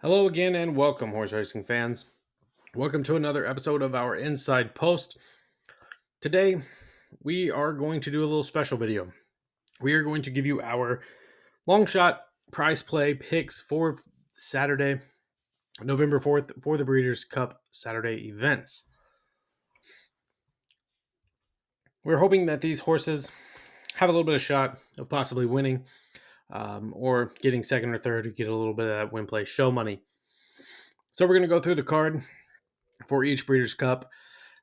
Hello again and welcome, horse racing fans. Welcome to another episode of our Inside Post. Today, we are going to do a little special video. We are going to give you our Longshot prize play picks for Saturday, November 4th, for the Breeders' Cup Saturday events. We're hoping that these horses have a little bit of shot of possibly winning or getting second or third to get a little bit of that win play show money. So we're going to go through the card for each Breeders' Cup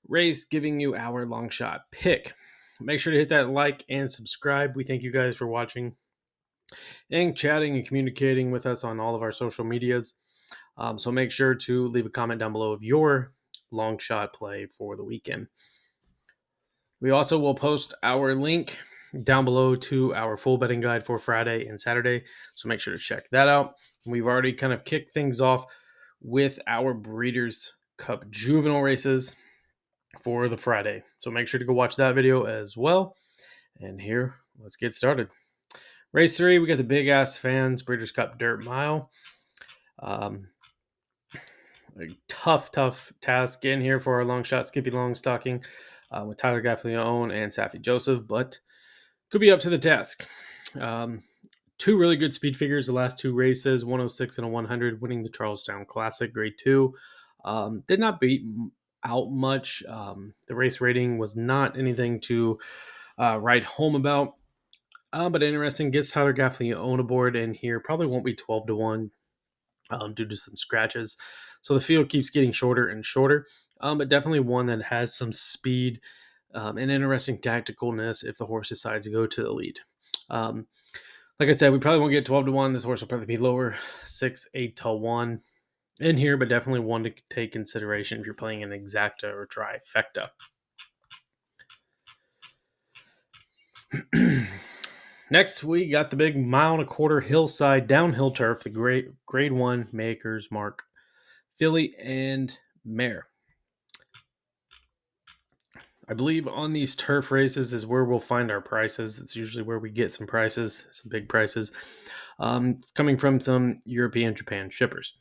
race, giving you our long shot pick. Make sure to hit that like and subscribe. We thank you guys for watching and chatting and communicating with us on all of our social medias. So make sure to leave a comment down below of your long shot play for the weekend. We also will post our link down below to our full betting guide for Friday and Saturday. So make sure to check that out. We've already kind of kicked things off with our Breeders' Cup juvenile races for the Friday. So make sure to go watch that video as well. And here, let's get started. Race 3, we got the Big Ass Fans Breeders' Cup Dirt Mile. A tough task in here for our long shot Skippy Longstocking with Tyler Gaffalione and Safi Joseph, but could be up to the task. Two really good speed figures the last two races, 106 and a 100, winning the Charlestown Classic Grade 2. Did not beat out much. The race rating was not anything to write home about. But interesting, gets Tyler Gaffalione aboard in here. Probably won't be 12 to 1 due to some scratches. So the field keeps getting shorter and shorter. But definitely one that has some speed and interesting tacticalness if the horse decides to go to the lead. Like I said, we probably won't get 12 to 1. This horse will probably be lower, 6, 8 to 1 in here, but definitely one to take consideration if you're playing an exacta or trifecta. Next, we got the big 1.25 mile hillside downhill turf, the grade 1 Maker's Mark filly and mare. I believe on these turf races is where we'll find our prices. It's usually where we get some prices, some big prices, coming from some European Japan shippers.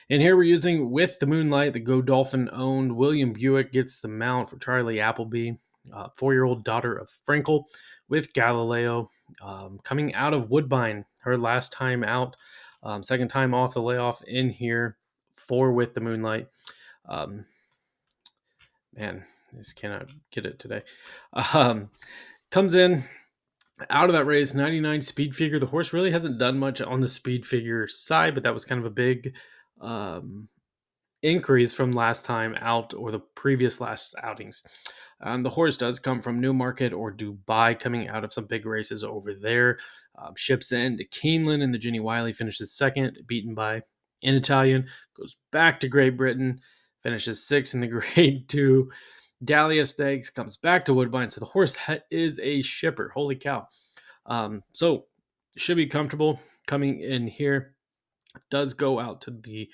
And here we're using With the Moonlight, the Godolphin owned William Buick gets the mount for Charlie Appleby, 4-year-old daughter of Frankel with Galileo, coming out of Woodbine, her last time out, second time off the layoff in here for With the Moonlight. Man, I just cannot get it today. Comes in out of that race, 99 speed figure. The horse really hasn't done much on the speed figure side, but that was kind of a big increase from last time out or the previous last outings. The horse does come from Newmarket or Dubai, coming out of some big races over there. Ships in to Keeneland, and the Ginny Wiley finishes second, beaten by an Italian. Goes back to Great Britain, finishes sixth in the Grade 2 Dahlia Stakes, comes back to Woodbine. So the horse is a shipper. Holy cow. So should be comfortable coming in here. Does go out to the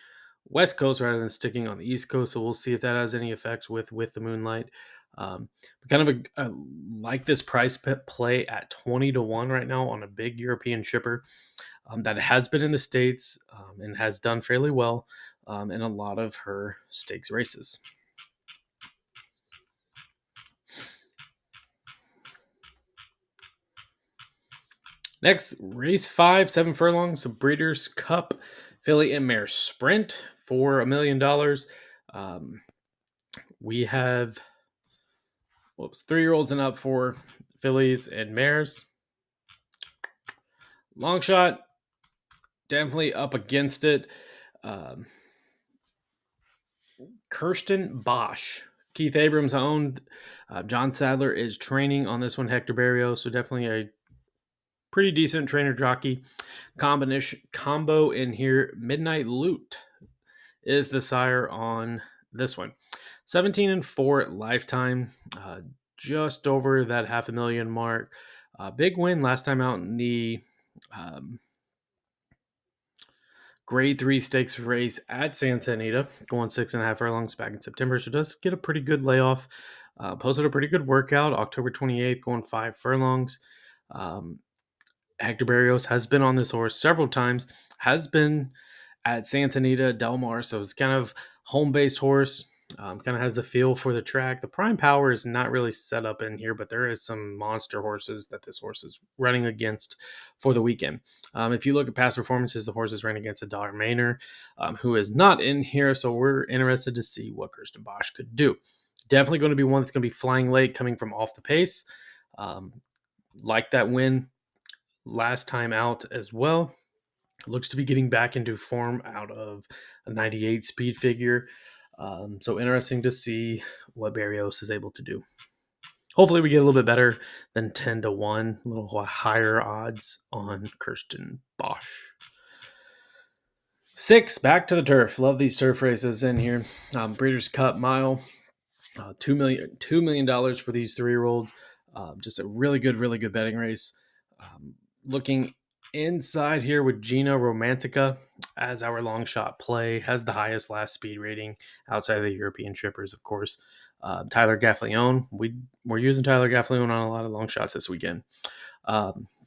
West Coast rather than sticking on the East Coast. So we'll see if that has any effects with the Moonlight. Kind of like this price play at 20 to 1 right now on a big European shipper that has been in the States and has done fairly well in a lot of her stakes races. Next, race 5, 7 furlongs, the Breeders' Cup filly and mare sprint for $1 million. We have 3-year-olds and up for fillies and mares. Longshot, definitely up against it. Kirsten Bosch. Keith Abrams owned. John Sadler is training on this one. Hector Barrios, so definitely a pretty decent trainer jockey. Combo in here. Midnight Loot is the sire on this one. 17-4 lifetime. Just over that $500,000 mark. Big win last time out in the Grade 3 stakes race at Santa Anita, going 6.5 furlongs back in September. So does get a pretty good layoff. Posted a pretty good workout, October 28th, going 5 furlongs. Hector Barrios has been on this horse several times, has been at Santa Anita Del Mar. So it's kind of home-based horse. Kind of has the feel for the track. The prime power is not really set up in here, but there is some monster horses that this horse is running against for the weekend. If you look at past performances, the horse is running against a Dollar Manor, who is not in here. So we're interested to see what Kirsten Bosch could do. Definitely going to be one that's going to be flying late, coming from off the pace. Um, like that win last time out as well. Looks to be getting back into form out of a 98 speed figure. So interesting to see what Barrios is able to do. Hopefully we get a little bit better than 10-1, a little higher odds on Kirsten Bosch. 6, back to the turf. Love these turf races in here. Breeders' Cup Mile, $2 million for these 3-year-olds. Just a really good betting race. Looking inside here with Gina Romantica as our long shot play, has the highest last speed rating outside of the European shippers, of course. Tyler Gaffalione, we're using Tyler Gaffalione on a lot of long shots this weekend.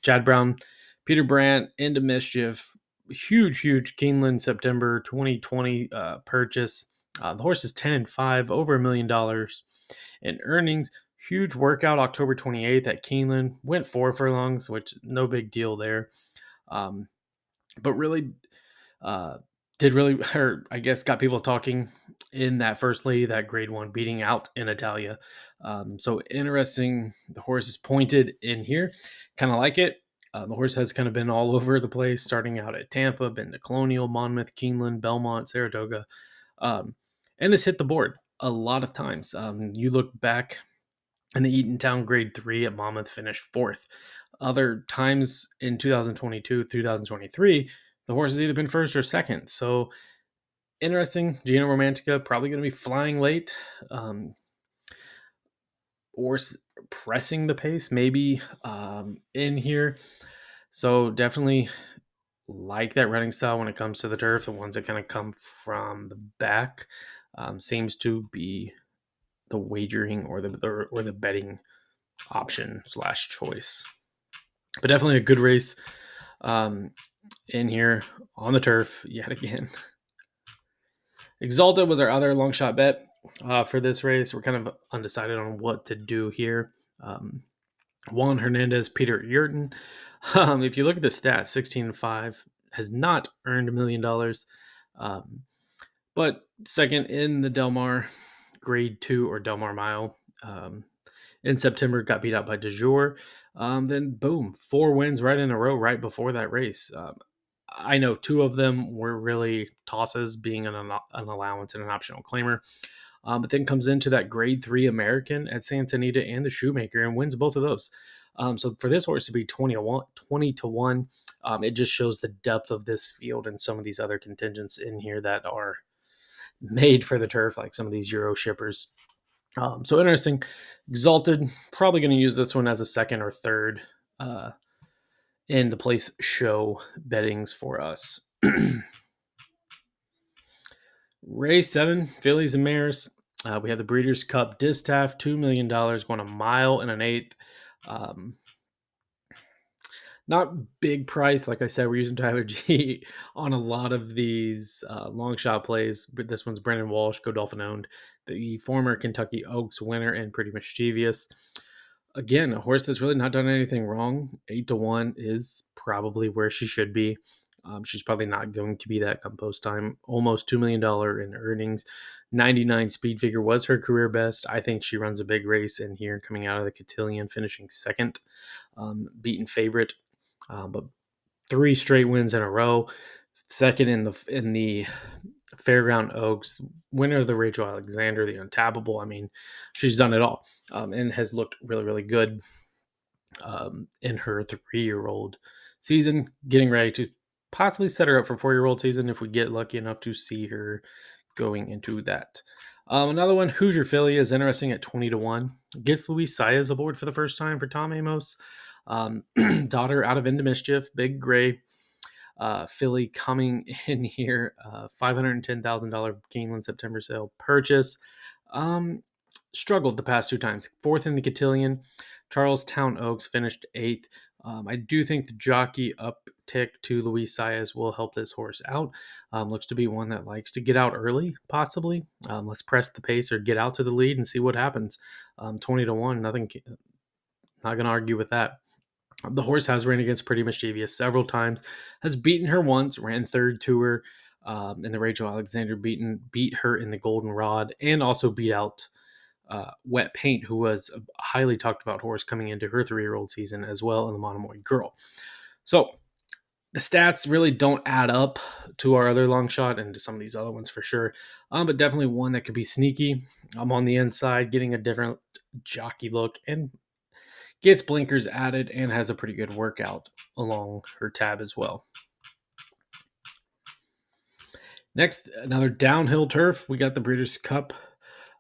Chad Brown, Peter Brandt, Into Mischief, huge Keeneland September 2020 purchase. The horse is 10-5, over $1 million in earnings. Huge workout October 28th at Keeneland. Went 4 furlongs, which no big deal there. But really did really, or I guess got people talking in that first lady, that grade 1, beating out in Italia. So interesting. The horse is pointed in here. Kind of like it. The horse has kind of been all over the place, starting out at Tampa, been to Colonial, Monmouth, Keeneland, Belmont, Saratoga, and has hit the board a lot of times. You look back in the Eatontown Grade 3 at Monmouth, finished 4th. Other times in 2022, 2023, the horse has either been 1st or 2nd. So interesting. Gina Romantica probably going to be flying late, or pressing the pace maybe in here. So definitely like that running style when it comes to the turf. The ones that kind of come from the back seems to be the wagering or the betting option / choice. But definitely a good race in here on the turf yet again. Exalted was our other long shot bet for this race. We're kind of undecided on what to do here. Juan Hernandez, Peter Yurton. If you look at the stats, 16-5, has not earned $1 million. But second in the Del Mar Grade 2 or Del Mar Mile. In September, got beat out by De Jour. Then boom, 4 wins right in a row right before that race. I know 2 of them were really tosses, being an allowance and an optional claimer. But then comes into that Grade 3 American at Santa Anita and the Shoemaker and wins both of those. So for this horse to be 20-1, it just shows the depth of this field and some of these other contingents in here that are made for the turf, like some of these Euro shippers. So interesting. Exalted, probably going to use this one as a second or third in the place show bettings for us. Race 7, Fillies and Mares. We have the Breeders' Cup Distaff, $2 million, going a mile and an eighth. Not big price. Like I said, we're using Tyler G on a lot of these long shot plays. But this one's Brendan Walsh, Godolphin owned, the former Kentucky Oaks winner and pretty mischievous. Again, a horse that's really not done anything wrong. 8-1 is probably where she should be. She's probably not going to be that come post time. Almost $2 million in earnings. 99 speed figure was her career best. I think she runs a big race in here, coming out of the Cotillion, finishing second. Beaten favorite, but 3 straight wins in a row. Second in the Fairground Oaks, winner of the Rachel Alexander, the Untappable. I mean, she's done it all, and has looked really good in her 3-year-old season, getting ready to possibly set her up for 4-year-old season if we get lucky enough to see her going into that. Another one, Hoosier Philly, is interesting at 20-1. Gets Luis Saez aboard for the first time for Tom Amos. Daughter out of Into Mischief, Big Gray. Philly coming in here, $510,000 Keeneland September sale purchase. struggled the past two times. Fourth in the Cotillion. Charlestown Oaks finished eighth. I do think the jockey uptick to Luis Saez will help this horse out. Looks to be one that likes to get out early, possibly. Let's press the pace or get out to the lead and see what happens. 20-1, nothing. Not going to argue with that. The horse has ran against Pretty Mischievous several times, has beaten her once, ran third to her in the Rachel Alexander beat her in the Golden Rod, and also beat out Wet Paint, who was a highly talked about horse coming into her 3-year-old season as well in the Monomoy Girl. So the stats really don't add up to our other long shot and to some of these other ones for sure, but definitely one that could be sneaky. I'm on the inside, getting a different jockey look and gets blinkers added and has a pretty good workout along her tab as well. Next, another downhill turf. We got the Breeders' Cup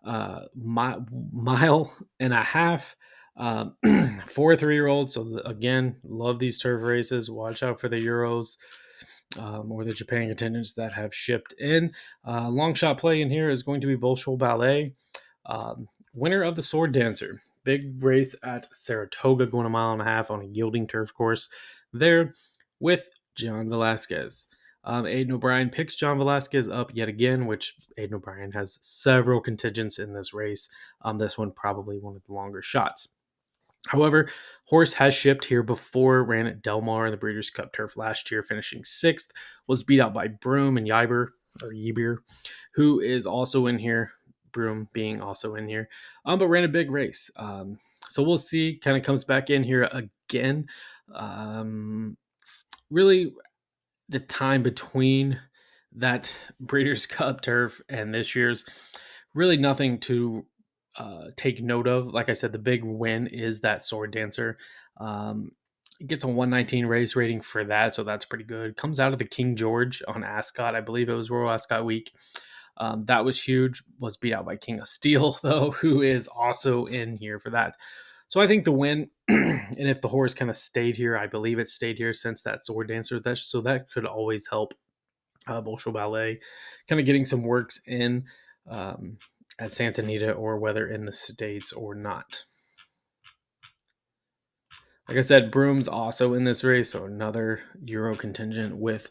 mile and a half for 3-year-olds. So again, love these turf races. Watch out for the Euros or the Japan contingents that have shipped in. Long shot play in here is going to be Bolshoi Ballet. Winner of the Sword Dancer. Big race at Saratoga, going a mile and a half on a yielding turf course there with John Velasquez. Aiden O'Brien picks John Velasquez up yet again, which Aiden O'Brien has several contingents in this race. This one probably one of the longer shots. However, horse has shipped here before, ran at Del Mar in the Breeders' Cup Turf last year, finishing 6th, was beat out by Broom and Yibir, who is also in here, Broom being also in here, but ran a big race. So we'll see, kind of comes back in here again. Really, the time between that Breeders' Cup Turf and this year's, really nothing to take note of. Like I said, the big win is that Sword Dancer. It gets a 119 race rating for that, so that's pretty good. Comes out of the King George on Ascot. I believe it was Royal Ascot Week. That was huge. Was beat out by King of Steel, though, who is also in here for that. So I think the win, and if the horse kind of stayed here, I believe it stayed here since that Sword Dancer. So that could always help Bolshoi Ballet kind of getting some works in at Santa Anita, or whether in the States or not. Like I said, Broom's also in this race, so another Euro contingent with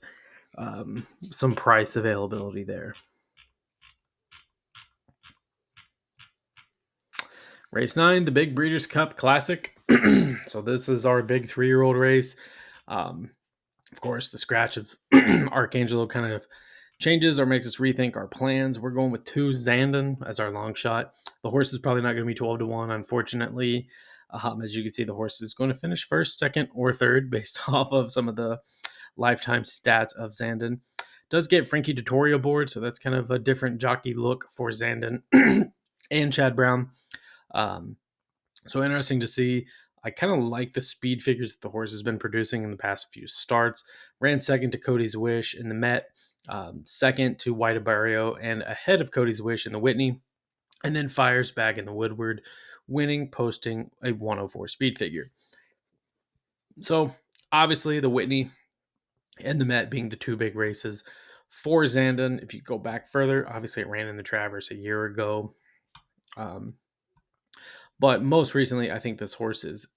some price availability there. Race 9, the Big Breeders' Cup Classic. So this is our big 3-year-old race. Of course, the scratch of Archangelo kind of changes or makes us rethink our plans. We're going with 2 Zandon as our long shot. The horse is probably not going to be 12-1, unfortunately. As you can see, the horse is going to finish first, second, or third based off of some of the lifetime stats of Zandon. Does get Frankie Dettori aboard, so that's kind of a different jockey look for Zandon and Chad Brown. So interesting to see. I kind of like the speed figures that the horse has been producing in the past few starts. Ran second to Cody's Wish in the Met, second to White Barrio, and ahead of Cody's Wish in the Whitney, and then fires back in the Woodward, winning, posting a 104 speed figure. So obviously the Whitney and the Met being the 2 big races for Zandon. If you go back further, obviously it ran in the Traverse a year ago. But most recently, I think this horse is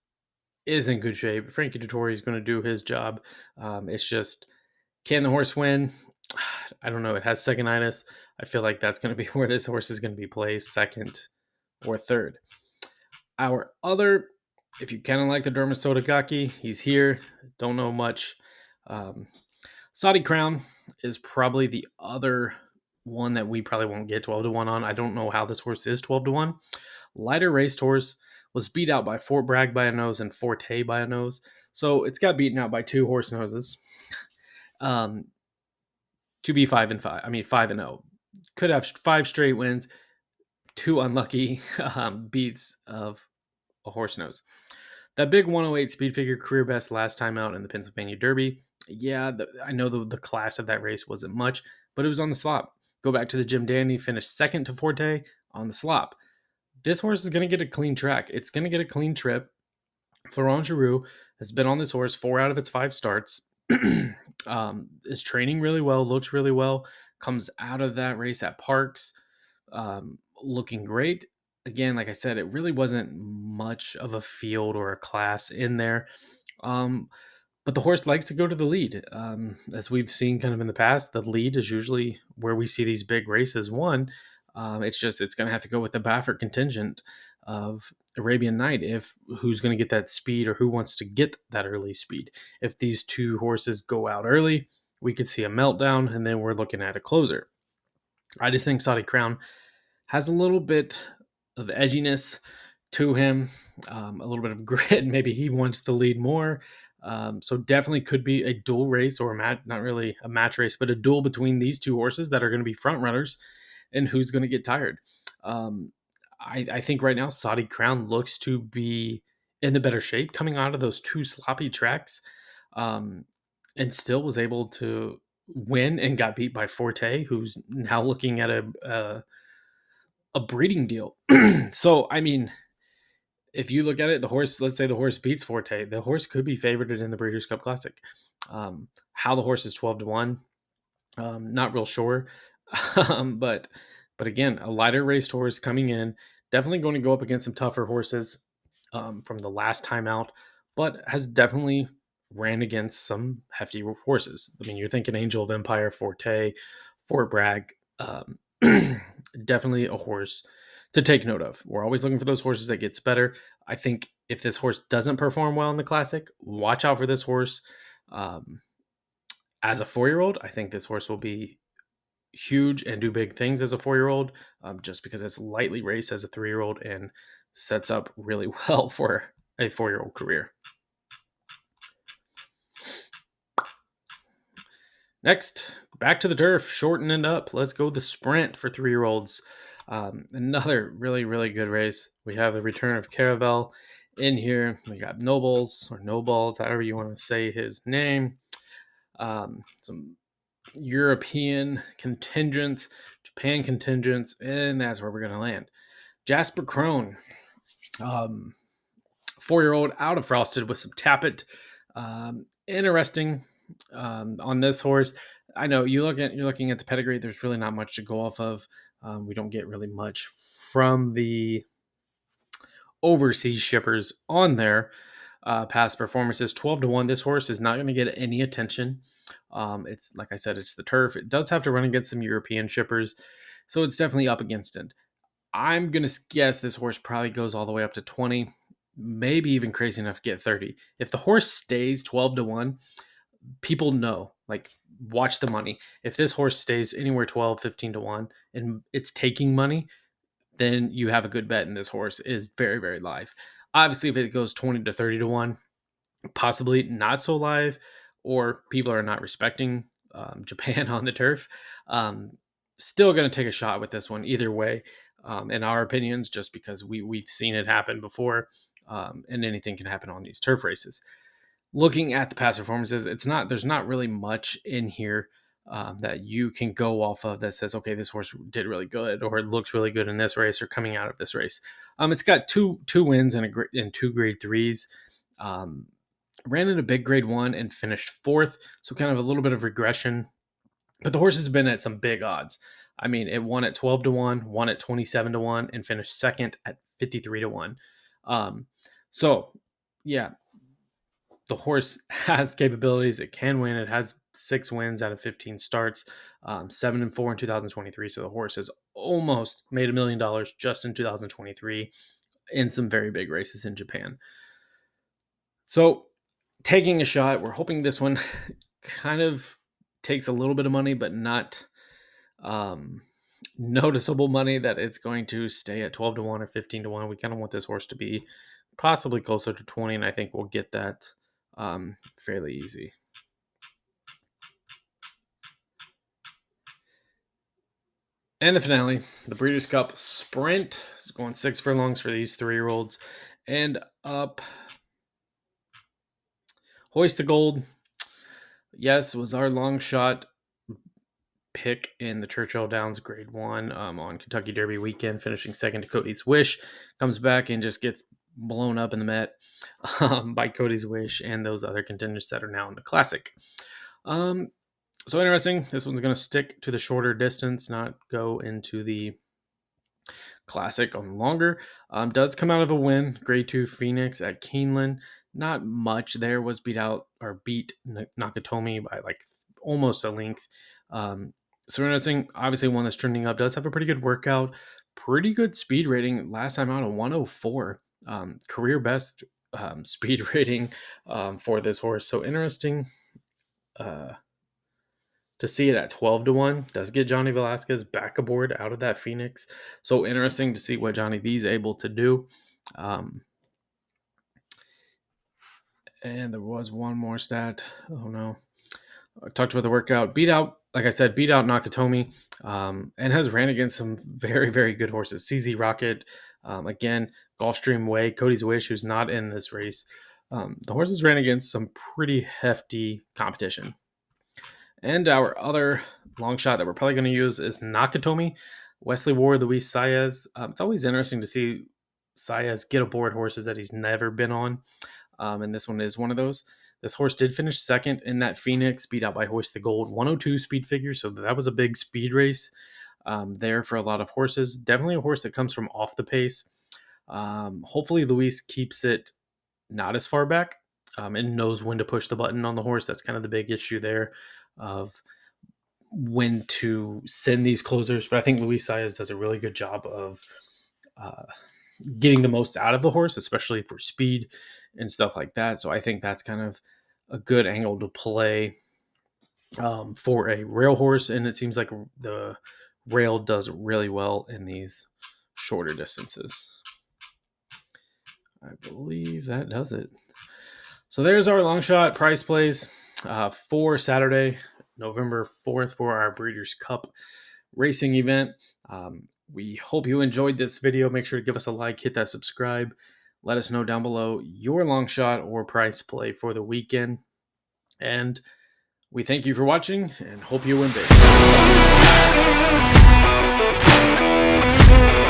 in good shape. Frankie Dettori is going to do his job. It's just, can the horse win? I don't know. It has second-itis. I feel like that's going to be where this horse is going to be placed, second or third. Our other, if you kind of like the Dermis Todagaki, he's here. Don't know much. Saudi Crown is probably the other one that we probably won't get 12-1 on. I don't know how this horse is 12-1. Lighter raced horse, was beat out by Fort Bragg by a nose and Forte by a nose. So it's got beaten out by 2 horse noses. To be 5-5. I mean 5-0. Could have 5 straight wins. 2 unlucky beats of a horse nose. That big 108 speed figure, career best last time out in the Pennsylvania Derby. Yeah, I know the class of that race wasn't much, but it was on the slop. Go back to the Jim Dandy, finished second to Forte on the slop. This horse is going to get a clean track. It's going to get a clean trip. Florent Giroux has been on this horse 4 out of its 5 starts. Is training really well, looks really well, comes out of that race at Parks looking great. again, like I said, it really wasn't much of a field or a class in there. Um, but the horse likes to go to the lead. As we've seen kind of in the past, the lead is usually where we see these big races won. It's going to have to go with the Baffert contingent of Arabian Night if who's going to get that speed or who wants to get that early speed. If these two horses go out early, we could see a meltdown, and then we're looking at a closer. I just think Saudi Crown has a little bit of edginess to him, a little bit of grit. Maybe he wants to lead more. So definitely could be a dual race or a match, not really a match race, but a duel between these two horses that are going to be front runners and who's going to get tired. Um, I think right now Saudi Crown looks to be in the better shape coming out of those two sloppy tracks, um, and still was able to win and got beat by Forte, who's now looking at a breeding deal. So, I mean, if you look at it, the horse, let's say the horse beats Forte, the horse could be favored in the Breeders' Cup Classic. How the horse is 12-1, not real sure. But again, a lighter raced horse coming in, definitely going to go up against some tougher horses from the last time out, but has definitely ran against some hefty horses. I mean, you're thinking Angel of Empire, Forte, Fort Bragg. Definitely a horse to take note of. We're always looking for those horses that gets better. I think if this horse doesn't perform well in the classic, watch out for this horse. Um, as a 4-year-old, I think this horse will be huge and do big things as a 4-year-old, just because it's lightly raced as a 3-year-old and sets up really well for a 4-year-old career. Next, back to the turf, shorten it up. Let's go the sprint for 3-year-olds. Another really, really good race. We have the return of Caravel in here. We got Nobles or Nobles, however you want to say his name. Some European contingents, Japan contingents, and that's where we're going to land. Jasper Crone, 4-year-old out of Frosted with some Tappet. Interesting on this horse. I know you're looking at the pedigree. There's really not much to go off of. We don't get really much from the overseas shippers on their past performances. 12-1. This horse is not going to get any attention. It's like I said, it's the turf. It does have to run against some European shippers, so it's definitely up against it. I'm gonna guess this horse probably goes all the way up to 20, maybe even crazy enough to get 30. If the horse stays 12-1, people know, like, watch the money. If this horse stays anywhere 12, 15-1, and it's taking money, then you have a good bet, and this horse is very, very live. Obviously, if it goes 20 to 30-1, possibly not so live, or people are not respecting Japan on the turf. Still going to take a shot with this one either way, in our opinions, just because we've seen it happen before, and anything can happen on these turf races. Looking at the past performances, there's not really much in here that you can go off of that says, okay, this horse did really good, or it looks really good in this race, or coming out of this race. It's got two wins and two grade threes. Ran in a big grade 1 and finished 4th, so kind of a little bit of regression. But the horse has been at some big odds. I mean, it won at 12-1, won at 27-1, and finished second at 53-1. So, yeah, the horse has capabilities. It can win. It has 6 wins out of 15 starts, 7-4 in 2023. So the horse has almost made $1 million just in 2023 in some very big races in Japan. So taking a shot, we're hoping this one kind of takes a little bit of money, but not noticeable money, that it's going to stay at 12-1 or 15-1. We kind of want this horse to be possibly closer to 20, and I think we'll get that fairly easy. And the finale, the Breeders' Cup Sprint, is going 6 furlongs for these 3-year-olds. And up, Hoist the Gold. Yes, was our long shot pick in the Churchill Downs Grade 1 on Kentucky Derby weekend, finishing second to Cody's Wish. Comes back and just gets blown up in the Met by Cody's Wish and those other contingents that are now in the Classic. So interesting. This one's going to stick to the shorter distance, not go into the Classic on longer. Does come out of a win. Grade 2 Phoenix at Keeneland. Not much there. Was beat Nakatomi by like almost a length. So interesting. Obviously, one that's trending up. Does have a pretty good workout. Pretty good speed rating. Last time out a 104. Career best speed rating for this horse. So interesting uh, to see it at 12-1. Does get Johnny Velasquez back aboard out of that Phoenix. So interesting to see what Johnny V is able to do. And there was one more stat. Oh no. I talked about the workout. Beat out Nakatomi, and has ran against some very, very good horses. CZ Rocket, again, Gulfstream Way, Cody's Wish, who's not in this race. The horses ran against some pretty hefty competition. And our other long shot that we're probably going to use is Nakatomi, Wesley Ward, Luis Saez. It's always interesting to see Saez get aboard horses that he's never been on. And this one is one of those. This horse did finish second in that Phoenix, beat out by Hoist the Gold, 102 speed figure. So that was a big speed race there for a lot of horses. Definitely a horse that comes from off the pace. Hopefully Luis keeps it not as far back and knows when to push the button on the horse. That's kind of the big issue there of when to send these closers. But I think Luis Saez does a really good job of getting the most out of the horse, especially for speed and stuff like that. So I think that's kind of a good angle to play for a rail horse. And it seems like the rail does really well in these shorter distances. I believe that does it. So there's our long shot price plays for Saturday, November 4th for our Breeders' Cup racing event. We hope you enjoyed this video. Make sure to give us a like, hit that subscribe. Let us know down below your long shot or price play for the weekend. And we thank you for watching and hope you win big.